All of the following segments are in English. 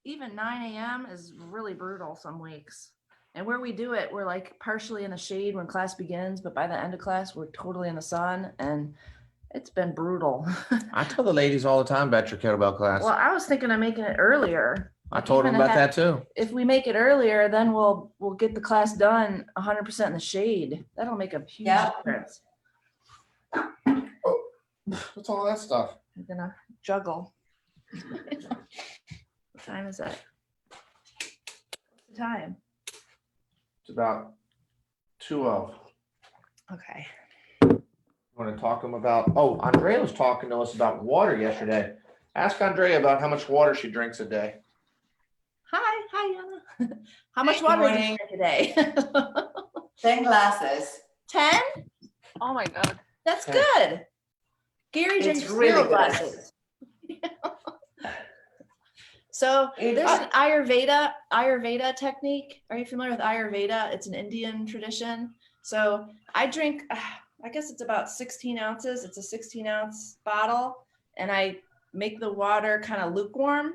even 9 a.m. is really brutal some weeks. And where we do it, we're like partially in the shade when class begins, but by the end of class, we're totally in the sun, and it's been brutal. I tell the ladies all the time about your kettlebell class. Well, I was thinking of making it earlier. I told them about that too. If we make it earlier, then we'll get the class done 100% in the shade. That'll make a huge difference. Oh, what's all that stuff? I'm gonna juggle. What time is it? What's the time? It's about 2:00. Okay. You want to talk to them about? Oh, Andrea was talking to us about water yesterday. Ask Andrea about how much water she drinks a day. Hi, Anna. How much water did you drink today? 10 glasses. 10? Oh my God. That's good. Gary drinks really 0 good. glasses. So there's an Ayurveda technique. Are you familiar with Ayurveda? It's an Indian tradition. So I drink, I guess it's about 16 ounces. It's a 16-ounce bottle, and I make the water kind of lukewarm,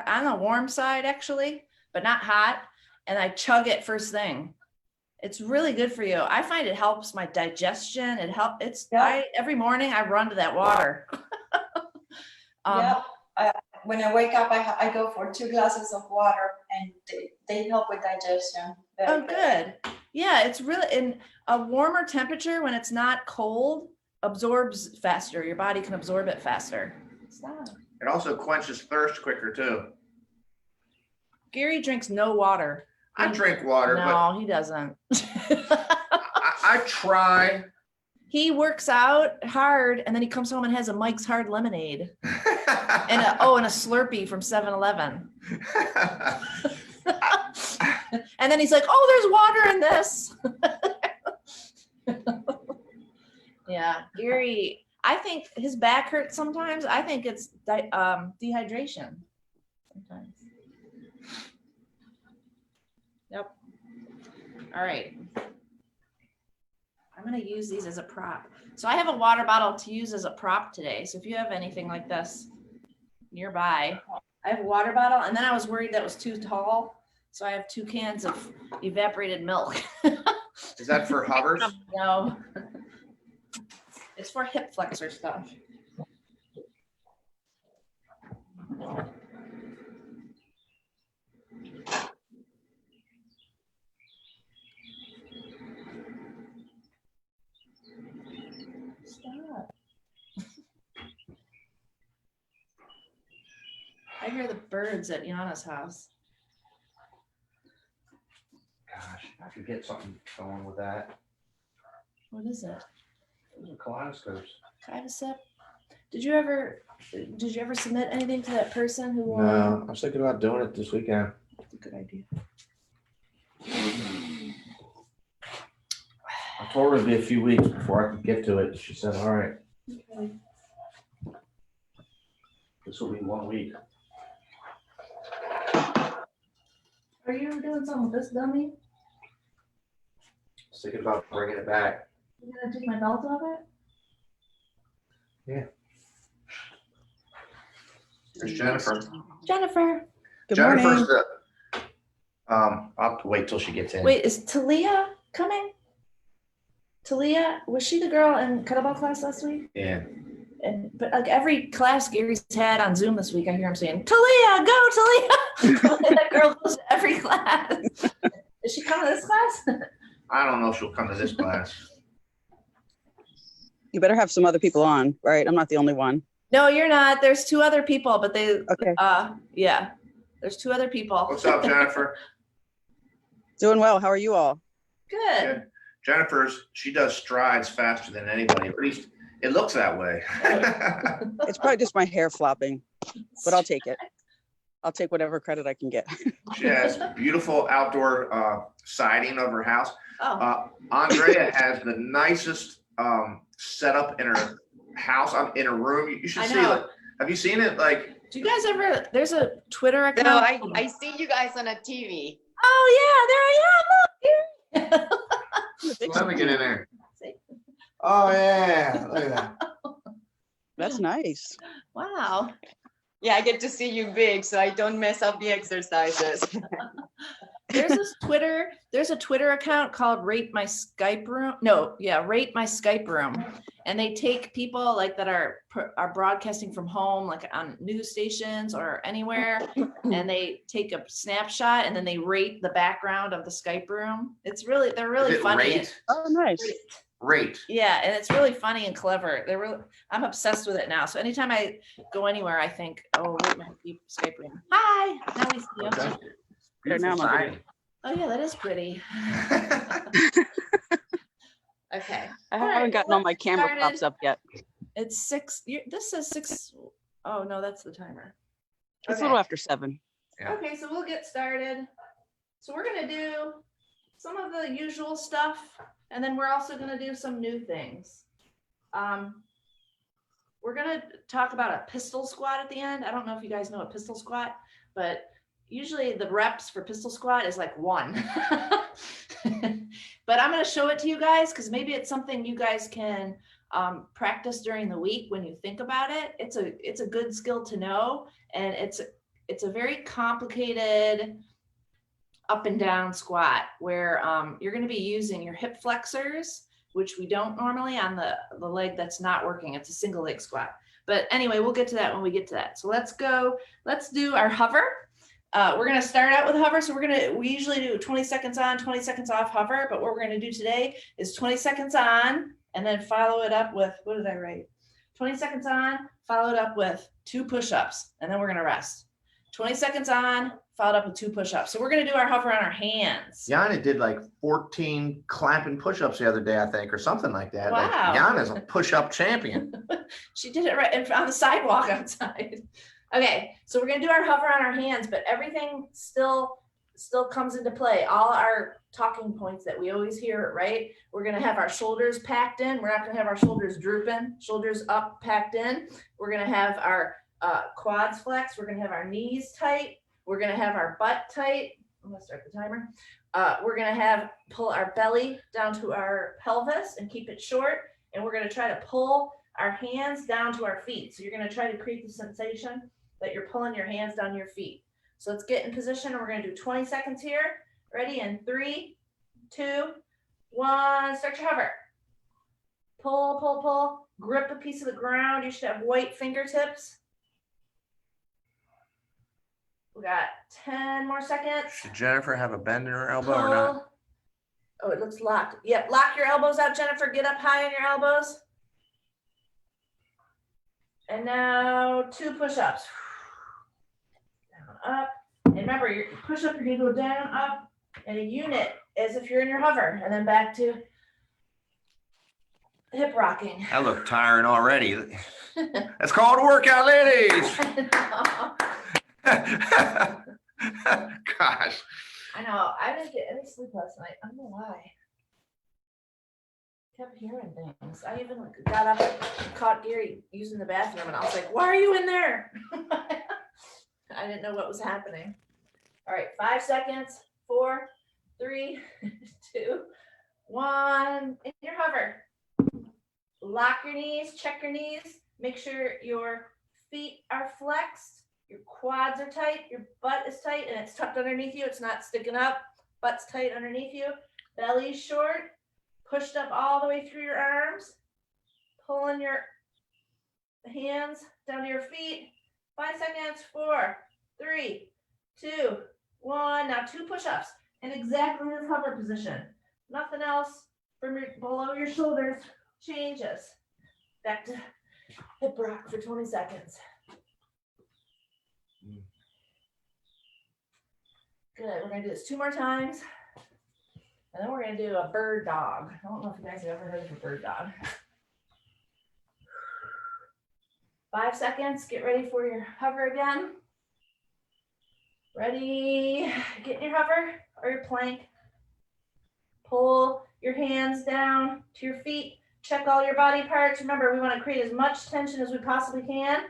on the warm side actually, but not hot. And I chug it first thing. It's really good for you. I find it helps my digestion. Every morning I run to that water. When I wake up, I go for 2 glasses of water, and they help with digestion. Very good. Yeah, it's really in a warmer temperature when it's not cold, absorbs faster. Your body can absorb it faster. It also quenches thirst quicker too. Gary drinks no water. I drink water, no, he doesn't. I try. He works out hard, and then he comes home and has a Mike's Hard Lemonade and a Slurpee from 7-Eleven. And then he's like, "Oh, there's water in this." Yeah, Gary. I think his back hurts sometimes. I think it's dehydration sometimes. Yep. All right. I'm going to use these as a prop. So I have a water bottle to use as a prop today. So if you have anything like this nearby, I have a water bottle. And then I was worried that was too tall. So I have 2 cans of evaporated milk. Is that for hovers? No. It's for hip flexor stuff. Stop. I hear the birds at Yana's house. Gosh, I could get something going with that. What is it? Those are kaleidoscopes. Kivasep. Did you ever submit anything to that person who won? No, I was thinking about doing it this weekend. That's a good idea. I told her it'd be a few weeks before I could get to it. She said, all right. Okay. This will be 1 week. Are you doing something with this dummy? I was thinking about bringing it back. You gonna take my belt off it? Yeah. There's Jennifer. Jennifer. Good Jennifer's morning. I'll have to wait till she gets in. Wait, is Talia coming? Talia, was she the girl in kettlebell class last week? Yeah. But like every class Gary's had on Zoom this week, I hear him saying, "Talia, go, Talia!" That girl goes to every class. Is she coming to this class? I don't know if she'll come to this class. You better have some other people on, right? I'm not the only one. No, you're not. There's 2 other people, but they. Okay. Yeah. There's 2 other people. What's up, Jennifer? Doing well. How are you all? Good. Good. She does strides faster than anybody. At least it looks that way. It's probably just my hair flopping, but I'll take it. I'll take whatever credit I can get. She has beautiful outdoor siding of her house. Oh. Andrea has the nicest setup in her house, in her room. You should I see know. it. Have you seen it? Like, Do you guys ever? There's a Twitter account. No, I see you guys on a TV. Oh yeah, there I am. Look. let me get in there. Oh yeah, look at that. That's nice. Wow. Yeah, I get to see you big, so I don't mess up the exercises. There's a Twitter account called Rate My Skype Room. No, yeah, Rate My Skype Room. And they take people like that are broadcasting from home, like on news stations or anywhere, and they take a snapshot and then they rate the background of the Skype room. They're really Is it funny. rate? Oh, nice. Rate. Yeah, and it's really funny and clever. I'm obsessed with it now. So anytime I go anywhere, I think, oh, Rate My Skype Room. Hi, now we see you. Okay. There, now Beautiful I'm on sign. Oh yeah, that is pretty. Okay. I All right, haven't gotten all my let's camera start it. props up yet. It's 6. This says 6. Oh no, that's the timer. It's a little after 7. Yeah. Okay, so we'll get started. So we're gonna do some of the usual stuff, and then we're also gonna do some new things. We're gonna talk about a pistol squat at the end. I don't know if you guys know a pistol squat, but usually the reps for pistol squat is like 1. But I'm going to show it to you guys because maybe it's something you guys can practice during the week when you think about it. It's a good skill to know, and it's a very complicated up and down squat where you're going to be using your hip flexors, which we don't normally on the leg that's not working. It's a single leg squat. But anyway, we'll get to that when we get to that. So let's do our hover. We're going to start out with hover. So we usually do 20 seconds on, 20 seconds off hover. But what we're going to do today is 20 seconds on and then follow it up with, what did I write? 20 seconds on, followed up with 2 push-ups, and then we're going to rest. 20 seconds on, followed up with 2 push-ups. So we're going to do our hover on our hands. Yana did like 14 clapping push-ups the other day, I think, or something like that. Wow. Like, Yana's a push-up champion. She did it right on the sidewalk outside. Okay, so we're gonna do our hover on our hands, but everything still comes into play. All our talking points that we always hear, right? We're gonna have our shoulders packed in. We're not gonna have our shoulders drooping, shoulders up, packed in. We're gonna have our quads flexed. We're gonna have our knees tight. We're gonna have our butt tight. I'm gonna start the timer. We're gonna pull our belly down to our pelvis and keep it short. And we're gonna try to pull our hands down to our feet. So you're gonna try to create the sensation that you're pulling your hands down your feet. So let's get in position and we're gonna do 20 seconds here. Ready? In 3, 2, 1, start your hover. Pull, pull, pull, grip a piece of the ground. You should have white fingertips. We got 10 more seconds. Should Jennifer have a bend in her elbow or not? Pull. Oh, it looks locked. Yep, lock your elbows out, Jennifer. Get up high on your elbows. And now 2 push-ups. Down, up. And remember, your push-up, you're gonna go down, up, and a unit as if you're in your hover, and then back to hip rocking. I look tiring already. That's called a workout, ladies. Gosh. I know. I didn't get any sleep last night. I don't know why. Kept hearing things. I even got up and caught Gary using the bathroom, and I was like, "Why are you in there?" I didn't know what was happening. All right, 5 seconds. 4, 3, 2, 1. In your hover. Lock your knees. Check your knees. Make sure your feet are flexed. Your quads are tight. Your butt is tight, and it's tucked underneath you. It's not sticking up. Butt's tight underneath you. Belly's short. Pushed up all the way through your arms. Pulling your hands down to your feet. 5 seconds. 4, 3, 2, 1. Now 2 push-ups in exactly this hover position. Nothing else from below your shoulders changes. Back to hip rock for 20 seconds. Good. We're going to do this 2 more times. And then we're going to do a bird dog. I don't know if you guys have ever heard of a bird dog. 5 seconds. Get ready for your hover again. Ready? Get in your hover or your plank. Pull your hands down to your feet. Check all your body parts. Remember, we want to create as much tension as we possibly can.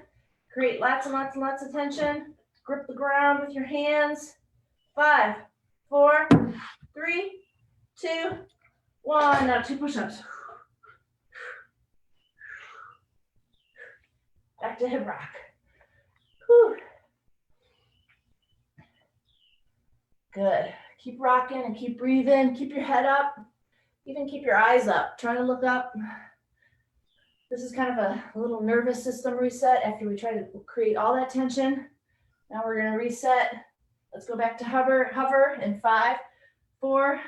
Create lots and lots and lots of tension. Grip the ground with your hands. 5, 4, 3, 2, 1. Now 2 push-ups. Back to hip rock. Whew. Good. Keep rocking and keep breathing. Keep your head up. Even keep your eyes up. Try to look up. This is kind of a little nervous system reset after we try to create all that tension. Now we're going to reset. Let's go back to hover in 5, 4,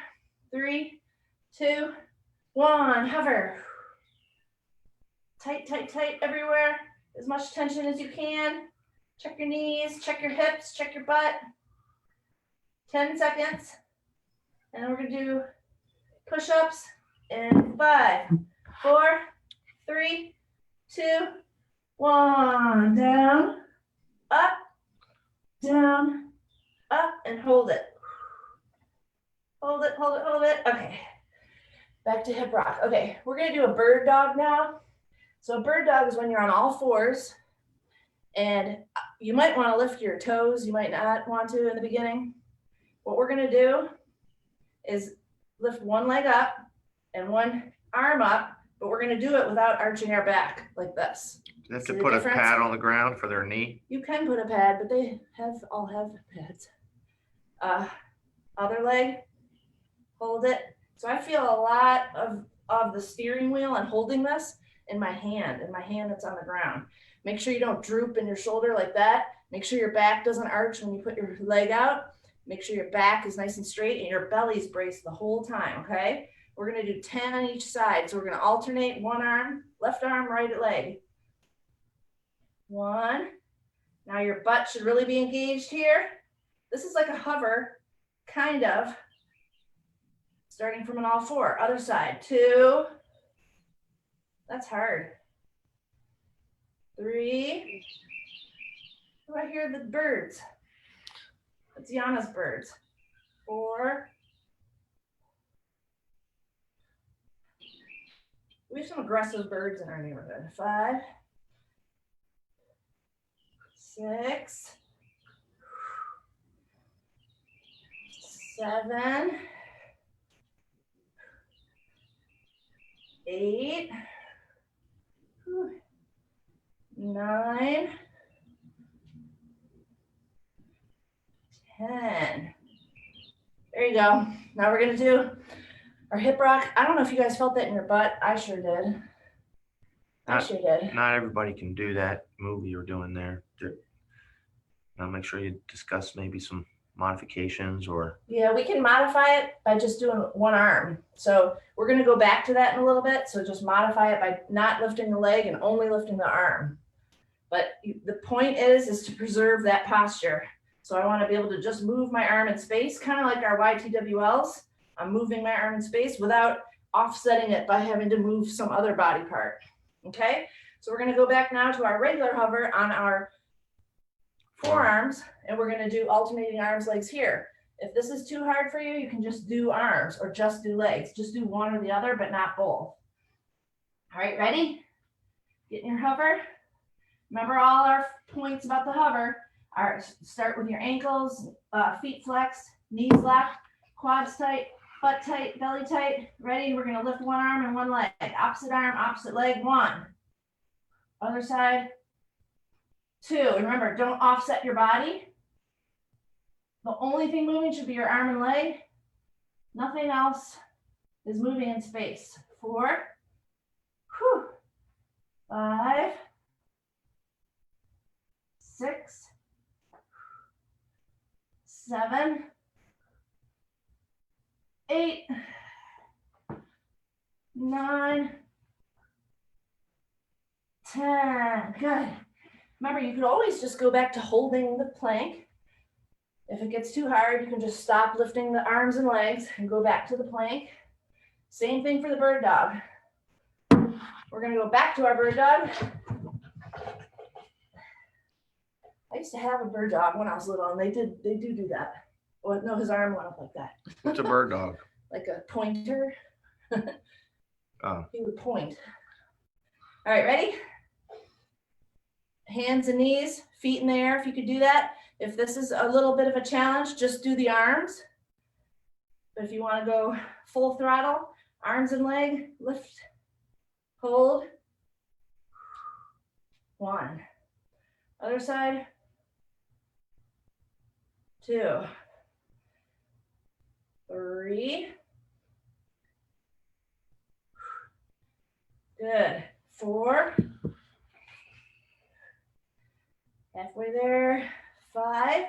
3, 2, 1. Hover. Tight, tight, tight everywhere. As much tension as you can. Check your knees, check your hips, check your butt. 10 seconds. And we're going to do push-ups in 5, 4, 3, 2, 1. Down, up, down, up, and hold it. Hold it, hold it, hold it. Okay. Back to hip rock. Okay, we're going to do a bird dog now. So a bird dog is when you're on all fours, and you might want to lift your toes. You might not want to in the beginning. What we're going to do is lift one leg up and one arm up, but we're going to do it without arching our back like this. They have See to the put a difference? pad on the ground for their knee. You can put a pad, but they all have pads. Other leg, hold it. So I feel a lot of the steering wheel and holding this in my hand that's on the ground. Make sure you don't droop in your shoulder like that. Make sure your back doesn't arch when you put your leg out. Make sure your back is nice and straight and your belly's braced the whole time, okay? We're gonna do 10 on each side. So we're gonna alternate one arm, left arm, right leg. 1. Now your butt should really be engaged here. This is like a hover, kind of. Starting from an all 4. Other side. 2. That's hard. 3. Oh, I hear the birds. It's Yana's birds. 4. We have some aggressive birds in our neighborhood. 5. 6. 7. 8. 9. 10. There you go. Now we're gonna do our hip rock. I don't know if you guys felt that in your butt. I sure did. I sure did. Not everybody can do that move you're doing there. Now make sure you discuss maybe some modifications or. Yeah, we can modify it by just doing one arm. So we're gonna go back to that in a little bit. So just modify it by not lifting the leg and only lifting the arm. But the point is to preserve that posture. So I want to be able to just move my arm in space, kind of like our YTWLs. I'm moving my arm in space without offsetting it by having to move some other body part. Okay, so we're going to go back now to our regular hover on our forearms, and we're going to do alternating arms, legs here. If this is too hard for you, you can just do arms or just do legs. Just do one or the other, but not both. All right, ready? Get in your hover. Remember all our points about the hover. Start with your ankles, feet flexed, knees locked, quads tight, butt tight, belly tight. Ready? We're going to lift one arm and one leg. Opposite arm, opposite leg. 1. Other side. 2. And remember, don't offset your body. The only thing moving should be your arm and leg. Nothing else is moving in space. 4. 5. 6. 7. 8. 9. 10. Good. Remember, you could always just go back to holding the plank. If it gets too hard, you can just stop lifting the arms and legs and go back to the plank. Same thing for the bird dog. We're going to go back to our bird dog. I used to have a bird dog when I was little, and they do that. Well, no, his arm went up like that. What's a bird dog? Like a pointer. Oh. He would point. All right, ready? Hands and knees, feet in the air, if you could do that. If this is a little bit of a challenge, just do the arms. But if you want to go full throttle, arms and leg, lift, hold. 1. Other side. 2, 3. Good. 4. Halfway there. 5.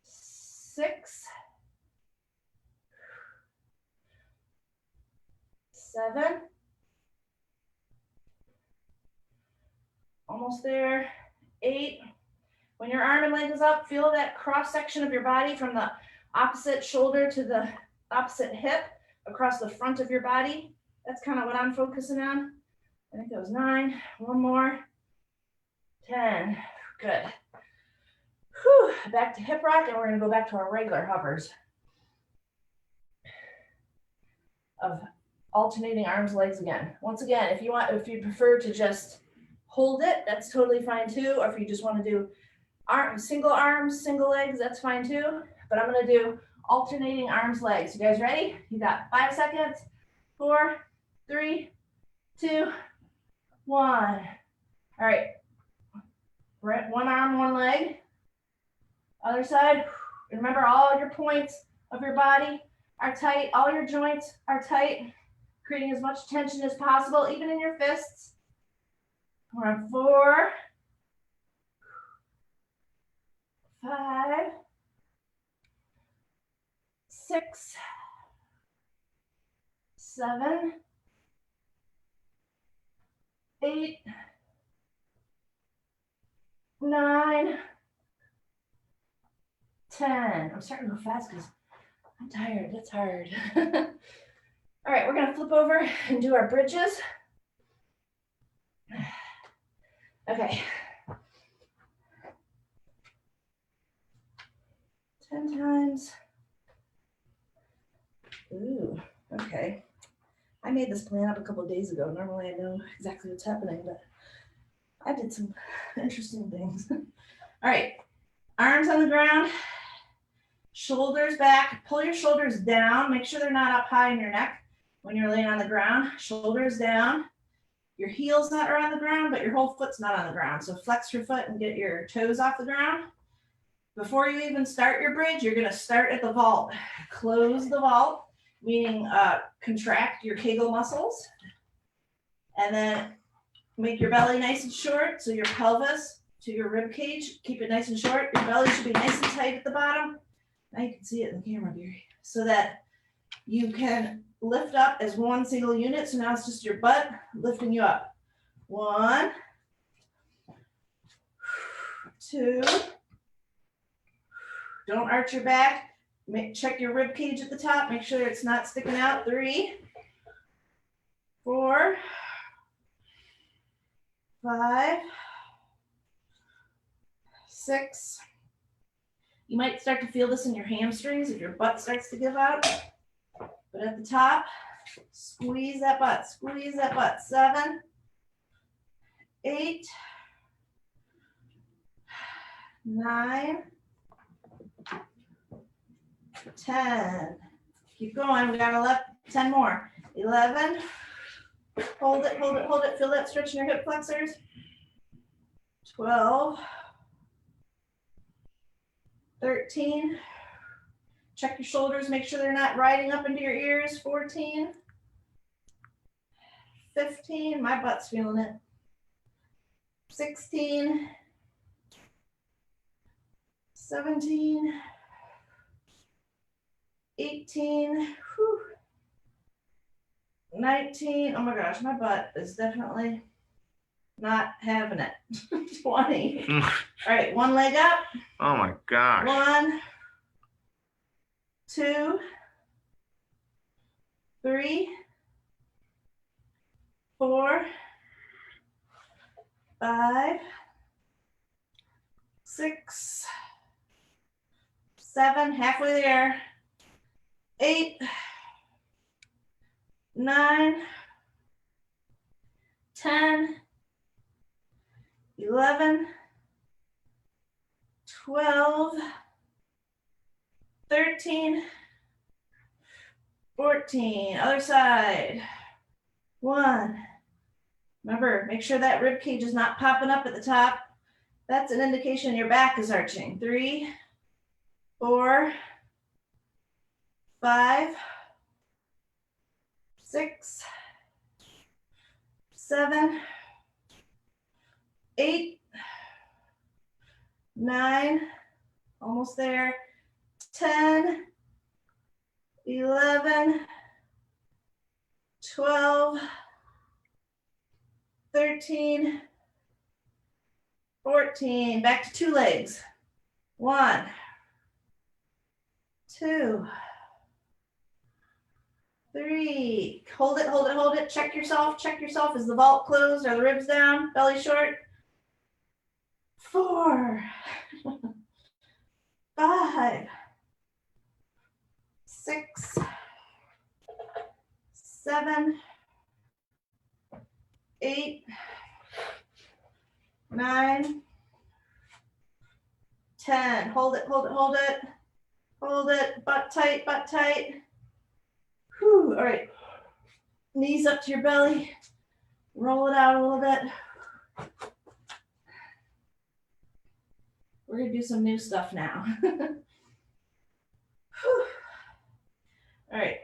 6. 7. Almost there. 8. When your arm and leg is up, feel that cross section of your body from the opposite shoulder to the opposite hip across the front of your body. That's kind of what I'm focusing on. I think that was 9. One more. 10. Good. Whew. Back to hip rock, and we're going to go back to our regular hovers of alternating arms, legs again. Once again, if you prefer to just hold it, that's totally fine too. Or if you just want to do single arms, single legs, that's fine too. But I'm going to do alternating arms, legs. You guys ready? You got 5 seconds. 4, 3, 2, 1. All right. One arm, one leg. Other side. Remember, all your points of your body are tight. All your joints are tight, creating as much tension as possible, even in your fists. We're on 4, 5, 6, 7, 8, 9, 10. I'm starting to go fast because I'm tired. That's hard. All right, we're going to flip over and do our bridges. Okay. 10 times. Ooh, okay. I made this plan up a couple of days ago. Normally I know exactly what's happening, but I did some interesting things. All right, arms on the ground, shoulders back. Pull your shoulders down. Make sure they're not up high in your neck when you're laying on the ground. Shoulders down. Your heel's not on the ground, but your whole foot's not on the ground. So flex your foot and get your toes off the ground. Before you even start your bridge, you're going to start at the vault. Close the vault, meaning contract your Kegel muscles. And then make your belly nice and short. So your pelvis to your rib cage, keep it nice and short. Your belly should be nice and tight at the bottom. Now you can see it in the camera, Gary. So that you can lift up as one single unit. So now it's just your butt lifting you up. 1, 2. Don't arch your back. Check your rib cage at the top. Make sure it's not sticking out. 3, 4, 5, 6. You might start to feel this in your hamstrings if your butt starts to give out. But at the top, squeeze that butt. Squeeze that butt. 7, 8, 9, 10. Keep going. We got 10 more. 11. Hold it, hold it, hold it. Feel that stretch in your hip flexors. 12. 13. Check your shoulders. Make sure they're not riding up into your ears. 14. 15. My butt's feeling it. 16. 17. 18. Whew. 19. Oh my gosh, my butt is definitely not having it. 20. All right, one leg up. Oh my gosh. 1, 2, 3, 4, 5, 6, 7, halfway there. 8, 9, 10, 11, 12, 13, 14. Other side. 1. Remember, make sure that rib cage is not popping up at the top. That's an indication your back is arching. 3, 4, 5, 6, 7, 8, 9, almost there, 10, 11, 12, 13, 14, back to 2 legs. 1, 2, 3, hold it, hold it, hold it, check yourself, is the vault closed, are the ribs down, belly short? 4, 5, 6, 7, 8, 9, 10. Hold it, hold it, hold it. Hold it, butt tight, butt tight. Whew, all right. Knees up to your belly. Roll it out a little bit. We're gonna do some new stuff now. All right.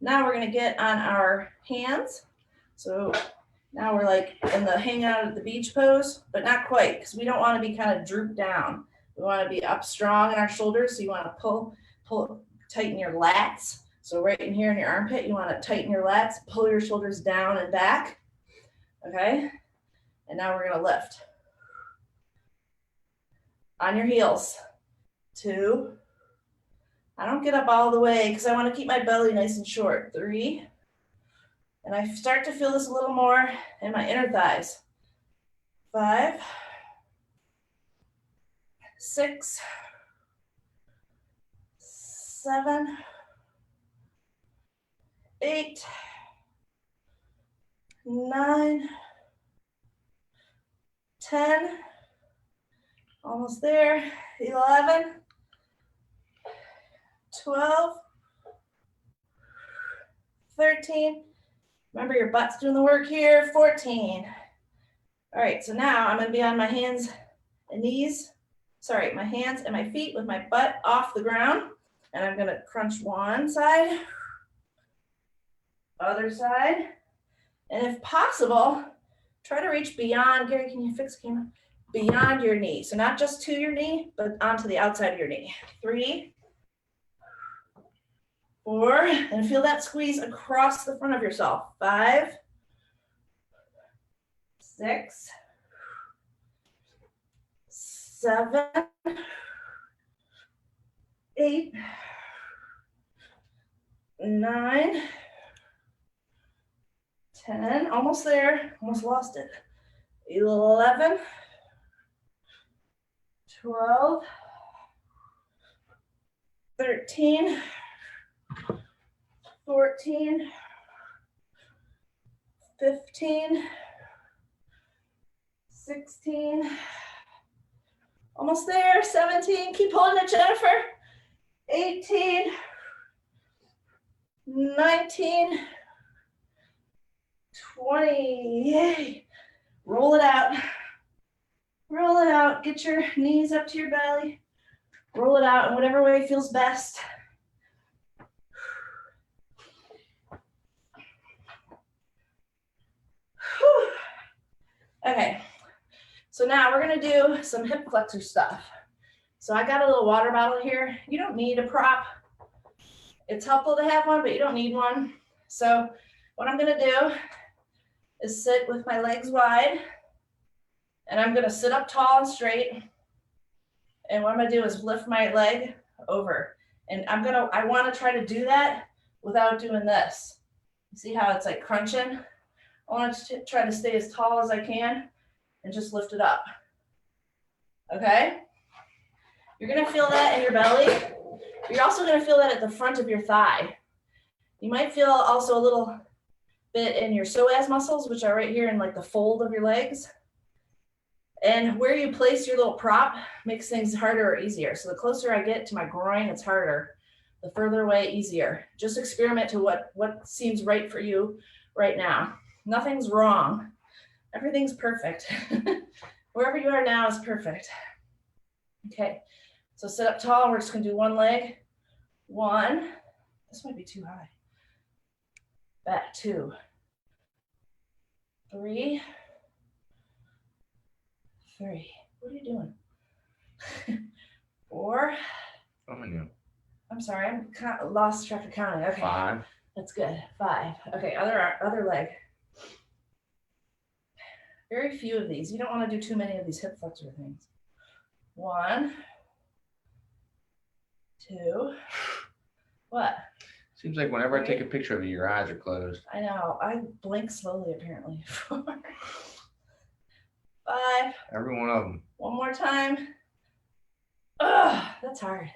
Now we're gonna get on our hands. So now we're like in the hang out at the beach pose, but not quite, because we don't want to be kind of drooped down. We want to be up strong in our shoulders. So you want to pull, tighten your lats. So right in here in your armpit, you want to tighten your lats, pull your shoulders down and back. Okay. And now we're going to lift. On your heels. 2. I don't get up all the way because I want to keep my belly nice and short. 3. And I start to feel this a little more in my inner thighs. 5, 6, 7, 8, 9, 10, almost there, 11, 12, 13, remember your butt's doing the work here, 14. All right, so now I'm gonna be on my hands and knees, my hands and my feet with my butt off the ground, and I'm gonna crunch one side, other side, and if possible, try to reach beyond, Gary, can you fix the camera? Beyond your knee, so not just to your knee, but onto the outside of your knee. 3, 4, and feel that squeeze across the front of yourself. 5, 6, 7, 8, 9, 10, almost there, almost lost it. 11, 12, 13, 14, 15, 16, almost there, 17, keep holding it, Jennifer, 18, 19, 20, yay, roll it out, get your knees up to your belly, roll it out in whatever way feels best. Whew. Okay, so now we're gonna do some hip flexor stuff. So I got a little water bottle here. You don't need a prop. It's helpful to have one, but you don't need one. So what I'm gonna do is sit with my legs wide, and I'm gonna sit up tall and straight. And what I'm gonna do is lift my leg over. And I wanna try to do that without doing this. See how it's like crunching? I want to try to stay as tall as I can and just lift it up. Okay? You're gonna feel that in your belly. You're also gonna feel that at the front of your thigh. You might feel also a little bit in your psoas muscles, which are right here in like the fold of your legs. And where you place your little prop makes things harder or easier. So the closer I get to my groin, it's harder. The further away, easier. Just experiment to what seems right for you right now. Nothing's wrong. Everything's perfect. Wherever you are now is perfect. Okay, so sit up tall. We're just gonna do one leg. 1, this might be too high. Back 2, 3, 3. What are you doing? 4. I'm sorry, I'm lost track of counting. Okay, 5. that's good. 5. Okay, other leg. Very few of these. You don't want to do too many of these hip flexor things. 1, 2. What? Seems like whenever I take a picture of you, your eyes are closed. I know. I blink slowly, apparently. 4, 5. Every one of them. One more time. Ugh, that's hard.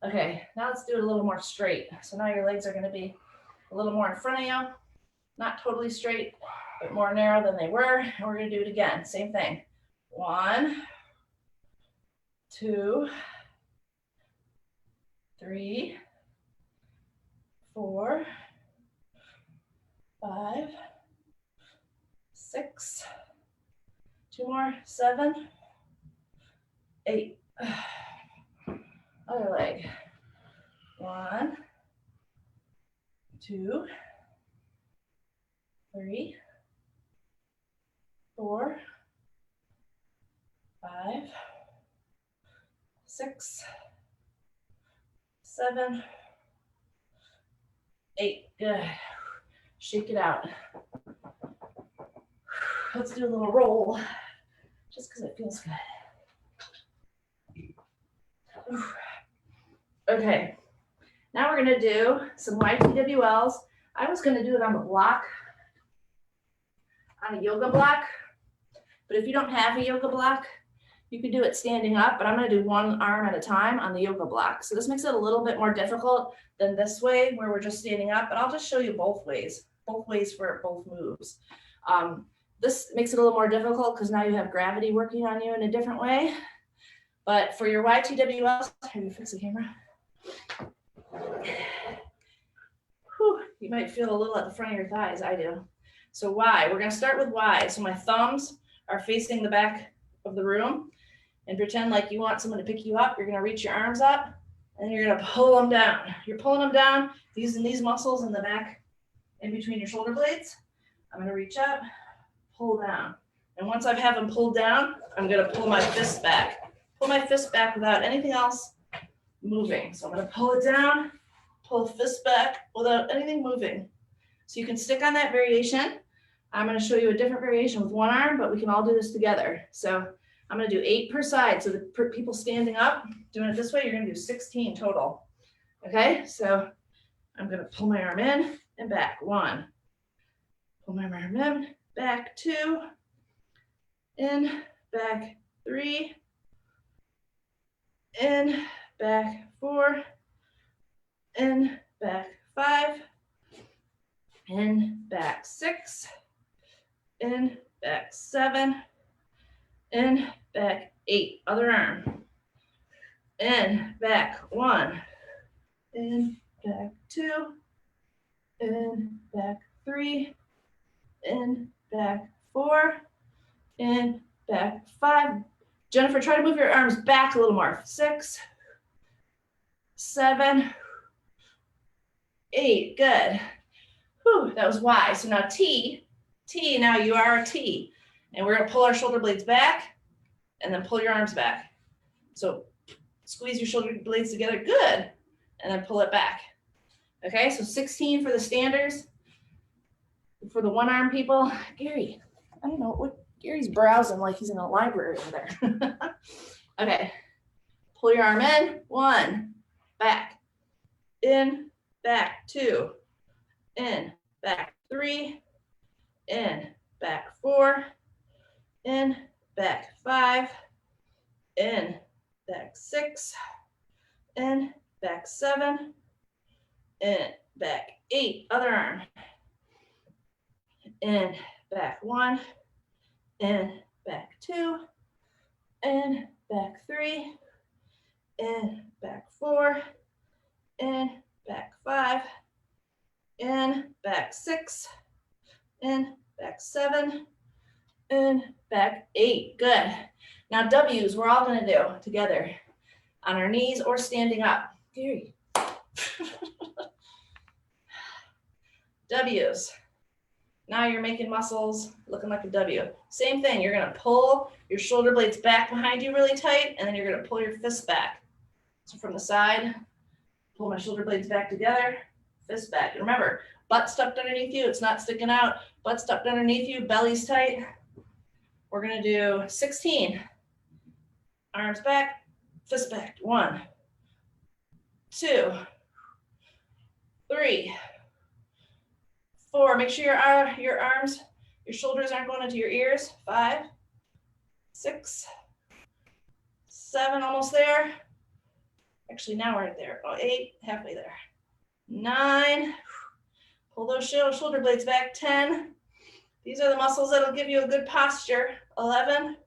Okay, now let's do it a little more straight. So now your legs are going to be a little more in front of you. Not totally straight, but more narrow than they were. And we're going to do it again. Same thing. 1, 2, 3, 4, 5, 6. 2 more. 7, 8. Other leg. 1, 2, 3, 4, 5, 6, 7, 8. Good. Shake it out. Let's do a little roll, just because it feels good. Okay, now we're gonna do some YTWLs. I was gonna do it on the block, on a yoga block, but if you don't have a yoga block, you can do it standing up, but I'm gonna do one arm at a time on the yoga block. So this makes it a little bit more difficult than this way where we're just standing up, but I'll just show you both ways for both moves. This makes it a little more difficult because now you have gravity working on you in a different way. But for your YTWLs, can you fix the camera? Whew, you might feel a little at the front of your thighs, I do. So Y, we're gonna start with Y. So my thumbs are facing the back of the room, and pretend like you want someone to pick you up. You're gonna reach your arms up and you're gonna pull them down. You're pulling them down using these muscles in the back in between your shoulder blades. I'm gonna reach up, pull down. And once I have them pulled down, I'm gonna pull my fist back. Pull my fist back without anything else moving. So I'm gonna pull it down, pull the fist back without anything moving. So you can stick on that variation. I'm gonna show you a different variation with one arm, but we can all do this together. So I'm gonna do 8 per side. So the people standing up, doing it this way, you're gonna do 16 total. Okay, so I'm gonna pull my arm in and back. 1, pull my arm in, back 2, in, back 3, in, back 4, in, back 5, in, back 6, in, back 7, in, back 8. Other arm. In, back 1, in, back 2, in, back 3, in, back 4, in, back 5. Jennifer, try to move your arms back a little more. 6, 7, 8. Good. Whew, that was Y. So now T, now you are a T. And we're going to pull our shoulder blades back and then pull your arms back. So squeeze your shoulder blades together. Good. And then pull it back. Okay, so 16 for the standers. For the one arm people, Gary, I don't know what Gary's browsing like he's in a library over there. Okay, pull your arm in. 1, back, in, back 2, in, back 3, in, back 4, in, back 5, in, back 6, in, back 7, in, back 8. Other arm. In, back 1, in, back 2, in, back 3, in, back 4, in, back 5, in, back 6, in, back 7, and back, 8, good. Now W's, we're all gonna do together on our knees or standing up. Gary. W's. Now you're making muscles looking like a W. Same thing, you're gonna pull your shoulder blades back behind you really tight, and then you're gonna pull your fists back. So from the side, pull my shoulder blades back together, fist back. And remember, butt tucked underneath you, it's not sticking out. Butt tucked underneath you, belly's tight. We're gonna do 16. Arms back, fist back. 1, 2, 3, 4. Make sure your arms, your shoulders aren't going into your ears. 5, 6, 7, almost there. Actually, now we're there. Oh, 8, halfway there. 9, pull those shoulder blades back. 10. These are the muscles that'll give you a good posture. 11,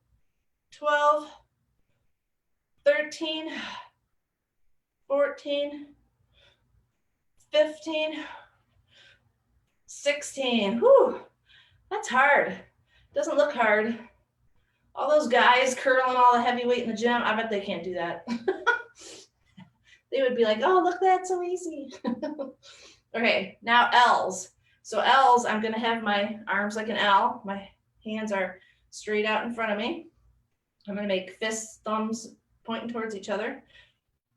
12, 13, 14, 15, 16. Whew, that's hard. Doesn't look hard. All those guys curling all the heavy weight in the gym, I bet they can't do that. They would be like, oh, look, that's so easy. Okay, now L's. So L's, I'm gonna have my arms like an L. My hands are straight out in front of me. I'm gonna make fists, thumbs pointing towards each other.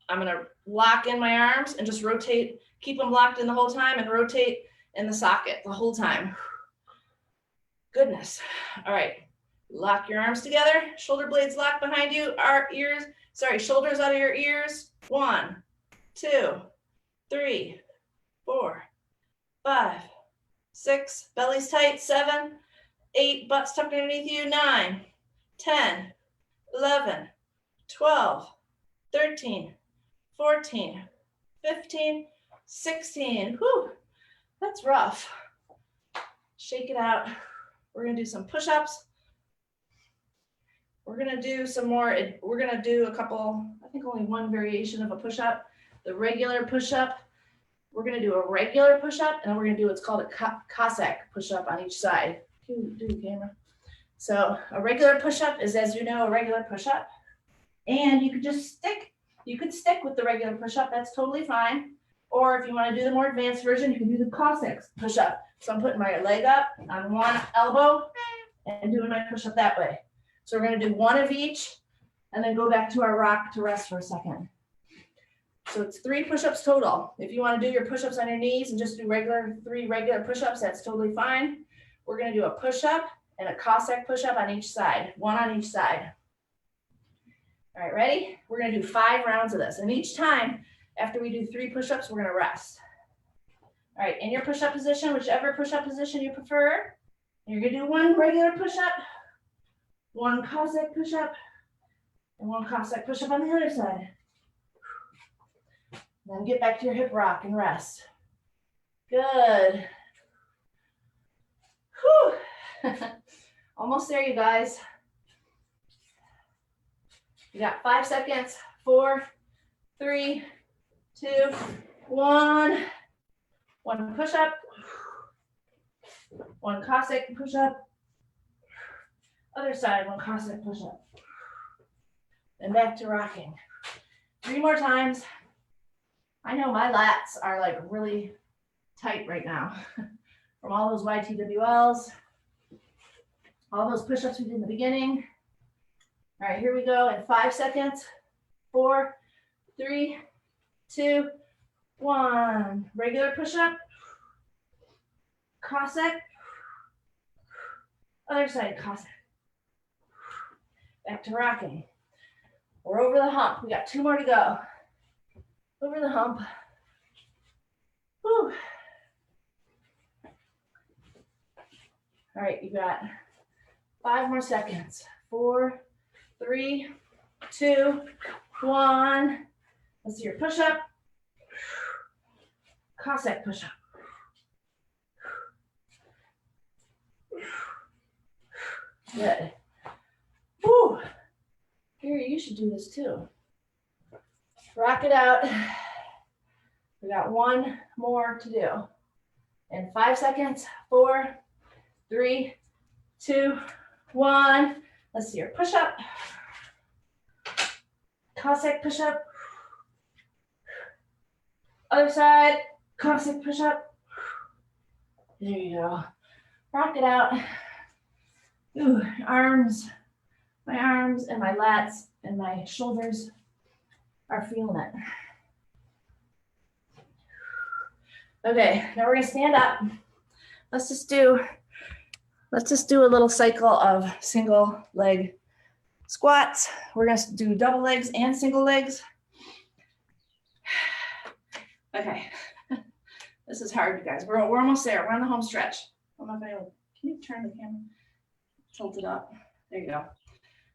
I'm gonna lock in my arms and just rotate, keep them locked in the whole time and rotate in the socket the whole time. Goodness. All right, lock your arms together, shoulder blades locked behind you, shoulders out of your ears. 1, 2, 3, 4, 5, 6, belly's tight. 7, 8, butts tucked underneath you. 9, 10, 11, 12, 13, 14, 15, 16. Whew, that's rough. Shake it out. We're gonna do some push-ups. We're gonna do some more, we're gonna do a couple, I think only one variation of a push-up. The regular push-up. We're gonna do a regular push-up, and then we're gonna do what's called a Cossack push-up on each side. Do the camera. So a regular push-up is, as you know, a regular push-up. And you could just stick with the regular push-up, that's totally fine. Or if you wanna do the more advanced version, you can do the Cossack push-up. So I'm putting my leg up on one elbow and doing my push-up that way. So we're gonna do one of each and then go back to our rock to rest for a second. So it's 3 push-ups total. If you want to do your push-ups on your knees and just do 3 regular push-ups, that's totally fine. We're going to do a push-up and a Cossack push-up on each side, 1 on each side. All right, ready? We're going to do 5 rounds of this. And each time after we do 3 push-ups, we're going to rest. All right, in your push-up position, whichever push-up position you prefer, you're going to do 1 regular push-up, 1 Cossack push-up, and 1 Cossack push-up on the other side. Then get back to your hip rock and rest. Good. Whew. Almost there, you guys. You got 5 seconds. 4, 3, 2, 1. 1 push-up. 1 Cossack push-up. Other side, 1 Cossack push-up. And back to rocking. 3 more times. I know my lats are like really tight right now from all those YTWLs, all those push-ups we did in the beginning. All right, here we go in 5 seconds. 4, 3, 2, 1. Regular push-up, Cossack, other side Cossack. Back to rocking. We're over the hump. We got 2 more to go. Over the hump. Whew. All right, you got 5 more seconds. 4, 3, 2, 1. Let's do your push-up. Cossack push-up. Good. Whew. Gary, you should do this too. Rock it out. We got 1 more to do. In 5 seconds. 4, 3, 2, 1. Let's see here. Push up. Cossack push up. Other side. Cossack push up. There you go. Rock it out. Ooh, arms. My arms and my lats and my shoulders are feeling it. Okay, now we're gonna stand up. Let's just do a little cycle of single leg squats. We're gonna do double legs and single legs. Okay, this is hard, you guys. We're almost there. We're on the home stretch. I don't know if anyone, can you turn the camera? Tilt it up. There you go.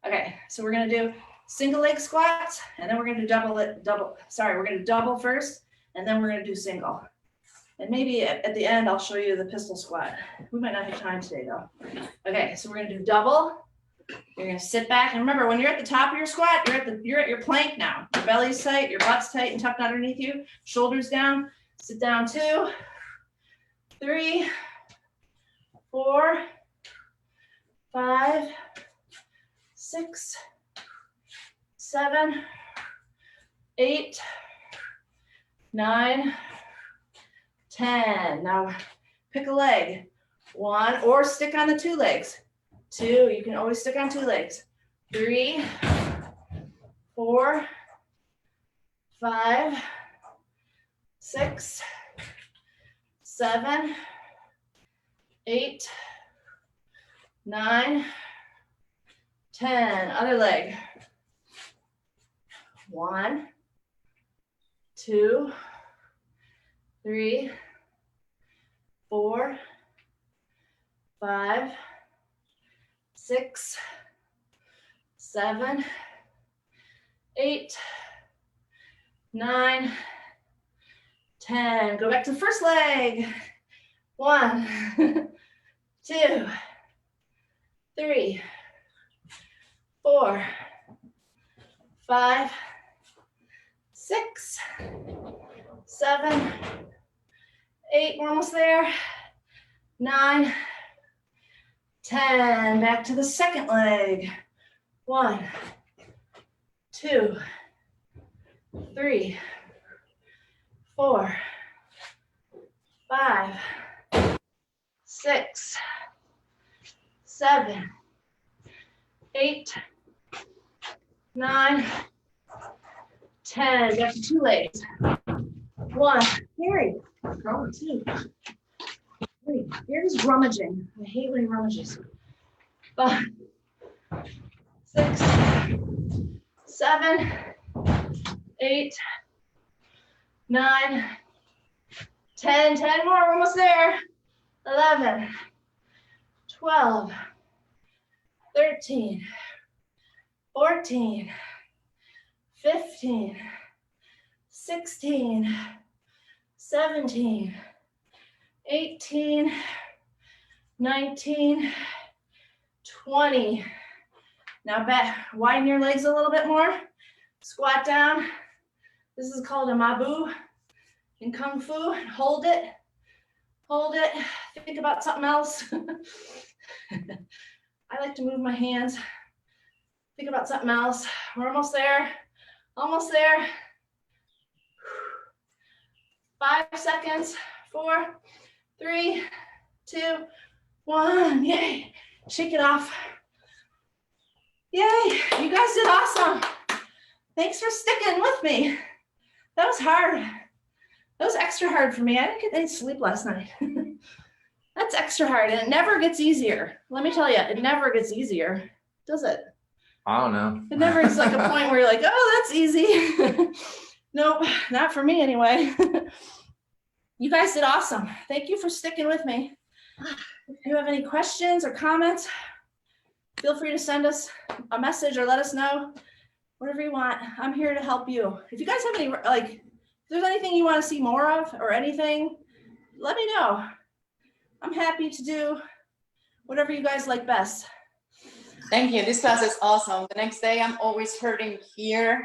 Okay, so we're gonna do single leg squats, and then we're gonna do we're gonna do double first, and then we're gonna do single. And maybe at the end, I'll show you the pistol squat. We might not have time today though. Okay, so we're gonna do double. You're gonna sit back, and remember, when you're at the top of your squat, you're at your plank now. Your belly's tight, your butt's tight and tucked underneath you, shoulders down. Sit down 2, 3, 4, 5, 6, 7, 8, 9, 10. Now pick a leg. 1, or stick on the 2 legs. 2, you can always stick on 2 legs. 3, 4, 5, 6, 7, 8, 9, 10. Other leg. 1, 2, 3, 4, 5, 6, 7, 8, 9, 10. Go back to the first leg. 1, 2, 3, 4, 5, 6, 7, 8. We're almost there. 9, 10. Back to the second leg. 1, 2, 3, 4, 5, 6, 7, 8, 9, 10. Back to 2 legs. 1, Gary. 2, 3. Gary's rummaging. I hate when he rummages. 5, 6, 7, 8, 9, 10. 10 more. We're almost there. 11, 12, 13, 14, 15, 16, 17, 18, 19, 20. Now back, widen your legs a little bit more. Squat down. This is called a mabu in Kung Fu. Hold it. Hold it. Think about something else. I like to move my hands. Think about something else. We're almost there. Almost there. 5 seconds. 4, 3, 2, 1. Yay. Shake it off. Yay. You guys did awesome. Thanks for sticking with me. That was hard. That was extra hard for me. I didn't get any sleep last night. That's extra hard, and it never gets easier. Let me tell you, it never gets easier, does it? I don't know. It never is like a point where you're like, oh, that's easy. Nope, not for me anyway. You guys did awesome. Thank you for sticking with me. If you have any questions or comments, feel free to send us a message or let us know. Whatever you want. I'm here to help you. If you guys have any, if there's anything you want to see more of or anything, let me know. I'm happy to do whatever you guys like best. Thank you. This class is awesome. The next day, I'm always hurting here,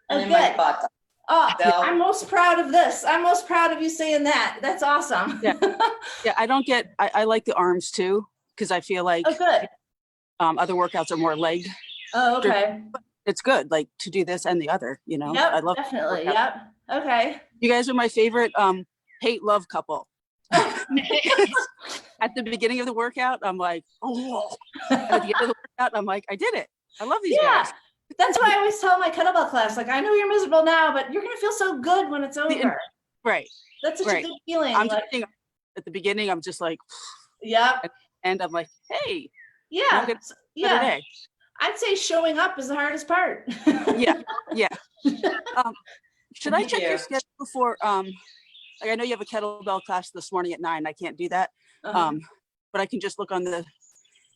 and in my butt. Oh, So- I'm most proud of this. I'm most proud of you saying that. That's awesome. Yeah. Yeah, I like the arms too, because I feel like Oh, good. other workouts are more leg. Oh, okay. It's good, like to do this and the other, you know. I Yep, love definitely. workout. Yep. Okay. You guys are my favorite hate love couple. At the beginning of the workout, I'm like, oh. And at the end of the workout, I'm like, I did it. I love these Yeah. guys. That's why I always tell my kettlebell class, like, I know you're miserable now, but you're gonna feel so good when it's over. Right. That's such right. a good feeling. I'm Like, just saying, at the beginning, I'm just like, yep. and I'm like, hey, Yeah. better Yeah. day. I'd say showing up is the hardest part. Yeah. Should I check Yeah. your schedule for like I know you have a kettlebell class this morning at 9. I can't do that. Uh-huh. But I can just look on the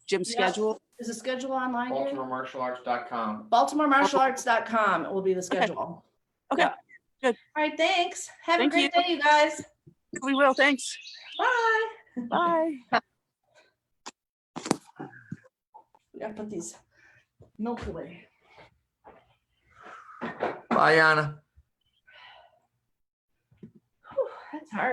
gym Yep. schedule. Is the schedule online? Gary? BaltimoreMartialArts.com. BaltimoreMartialArts.com will be the schedule. Okay. Yeah. Good. All right, thanks. Have Thank a great you. day, you guys. We will. Thanks. Bye. Bye. We gotta put these milk away. Bye, Anna. Whew, that's hard.